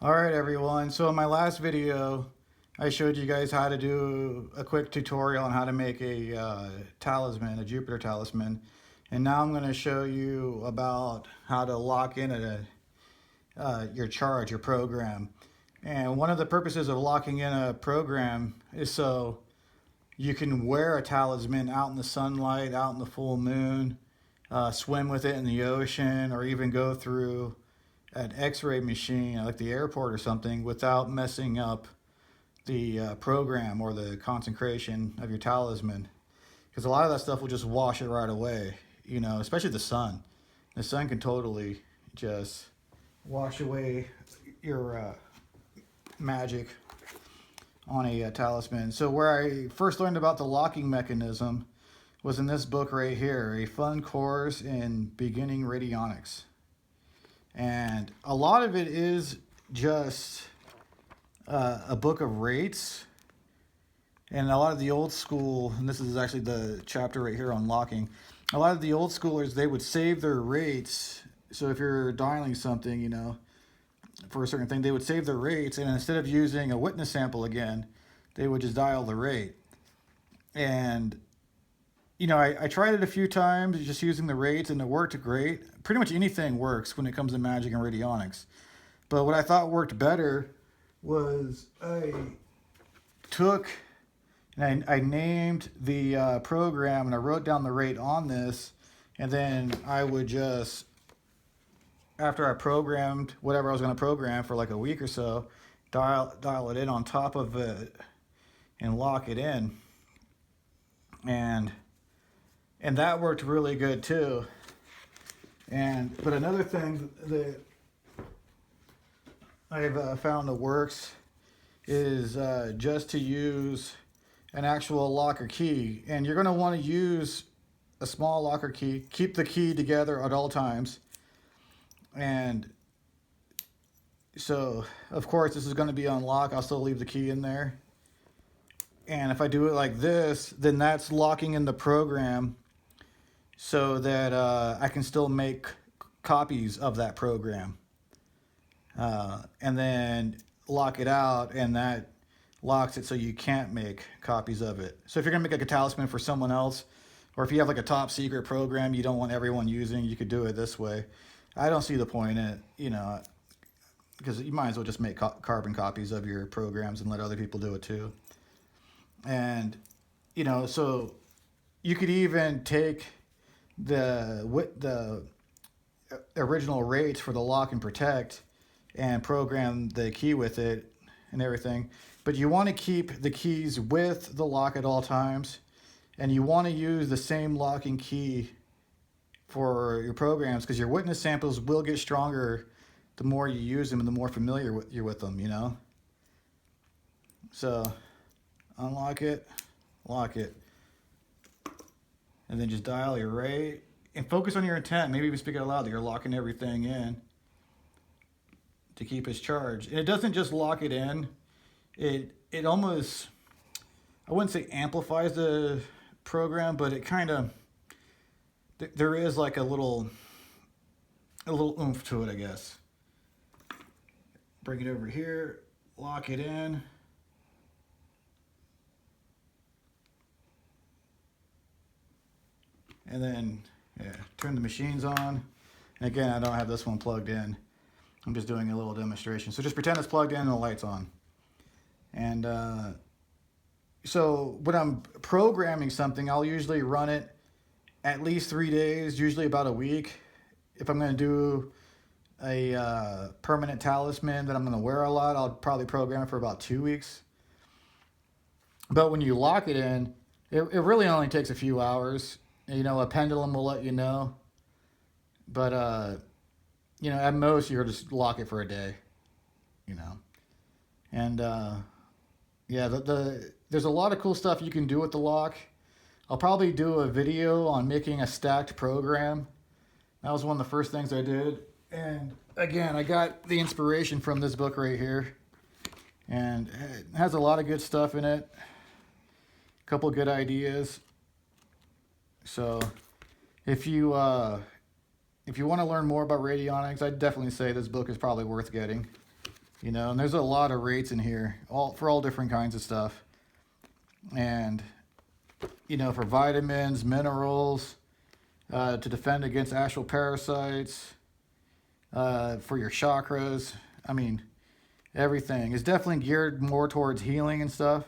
Alright everyone, so in my last video I showed you guys how to do a quick tutorial on how to make a talisman, a Jupiter talisman, and now I'm going to show you about how to lock in your charge, your program. And one of the purposes of locking in a program is so you can wear a talisman out in the sunlight, out in the full moon, swim with it in the ocean, or even go through an X-ray machine like the airport or something without messing up the program or the concentration of your talisman, because a lot of that stuff will just wash it right away, you know, especially the sun. The sun can totally just wash away your magic on a talisman. So where I first learned about the locking mechanism was in this book right here, A Fun Course in Beginning Radionics. And a lot of it is just a book of rates, and a lot of the old school, and this is actually the chapter right here on locking, a lot of the old schoolers, they would save their rates. So if you're dialing something, you know, for a certain thing, they would save their rates, and instead of using a witness sample again, they would just dial the rate. And you know, I tried it a few times just using the rates, and it worked great. Pretty much anything works when it comes to magic and radionics. But what I thought worked better was I took and I named the program, and I wrote down the rate on this, and then I would just, after I programmed whatever I was going to program for like a week or so, dial it in on top of it and lock it in. And that worked really good too. But another thing that I've found that works is just to use an actual locker key. And you're going to want to use a small locker key. Keep the key together at all times. And so, of course, this is going to be on lock. I'll still leave the key in there. And if I do it like this, then that's locking in the program, so that I can still make copies of that program, and then lock it out, and that locks it so you can't make copies of it. So if you're gonna make like a talisman for someone else, or if you have like a top secret program you don't want everyone using, you could do it this way. I don't see the point in it, you know, because you might as well just make carbon copies of your programs and let other people do it too. And you know, so you could even take the original rates for the lock and protect and program the key with it and everything, but you want to keep the keys with the lock at all times, and you want to use the same locking key for your programs, because your witness samples will get stronger the more you use them and the more familiar you're with them, you know. So unlock it, lock it, and then just dial your rate and focus on your intent. Maybe even speak out loud that you're locking everything in to keep its charge. And it doesn't just lock it in, it almost, I wouldn't say amplifies the program, but it kind of, there is like a little oomph to it, I guess. Bring it over here, lock it in. And then, yeah, turn the machines on. And again, I don't have this one plugged in. I'm just doing a little demonstration. So just pretend it's plugged in and the light's on. And so when I'm programming something, I'll usually run it at least 3 days, usually about a week. If I'm going to do a permanent talisman that I'm going to wear a lot, I'll probably program it for about 2 weeks. But when you lock it in, it really only takes a few hours. You know, a pendulum will let you know, but you know, at most you'll just lock it for a day, you know. And yeah, there's a lot of cool stuff you can do with the lock. I'll probably do a video on making a stacked program. That was one of the first things I did. And again, I got the inspiration from this book right here, and it has a lot of good stuff in it, a couple good ideas. So if you want to learn more about radionics, I'd definitely say this book is probably worth getting. You know, and there's a lot of rates in here, for all different kinds of stuff. And, you know, for vitamins, minerals, to defend against astral parasites, for your chakras. I mean, everything is definitely geared more towards healing and stuff.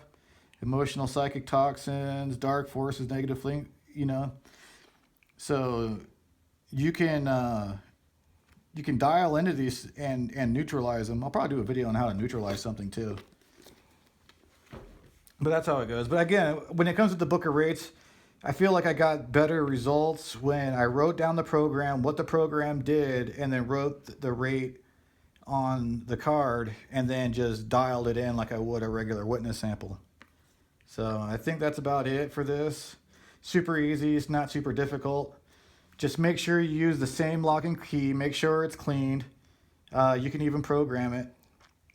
Emotional, psychic toxins, dark forces, negative flame, you know. So you can dial into these and neutralize them. I'll probably do a video on how to neutralize something too. But that's how it goes. But again, when it comes to the book of rates, I feel like I got better results when I wrote down the program, what the program did, and then wrote the rate on the card and then just dialed it in like I would a regular witness sample. So I think that's about it for this. Super easy. It's not super difficult. Just make sure you use the same lock and key. Make sure it's cleaned. You can even program it.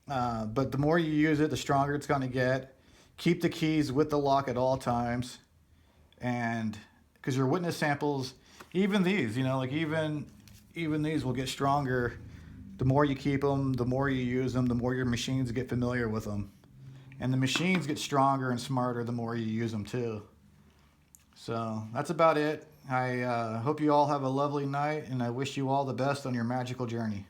But the more you use it, the stronger it's going to get. Keep the keys with the lock at all times. And because your witness samples, even these, you know, like even these will get stronger. The more you keep them, the more you use them, the more your machines get familiar with them. And the machines get stronger and smarter the more you use them too. So that's about it. I hope you all have a lovely night, and I wish you all the best on your magical journey.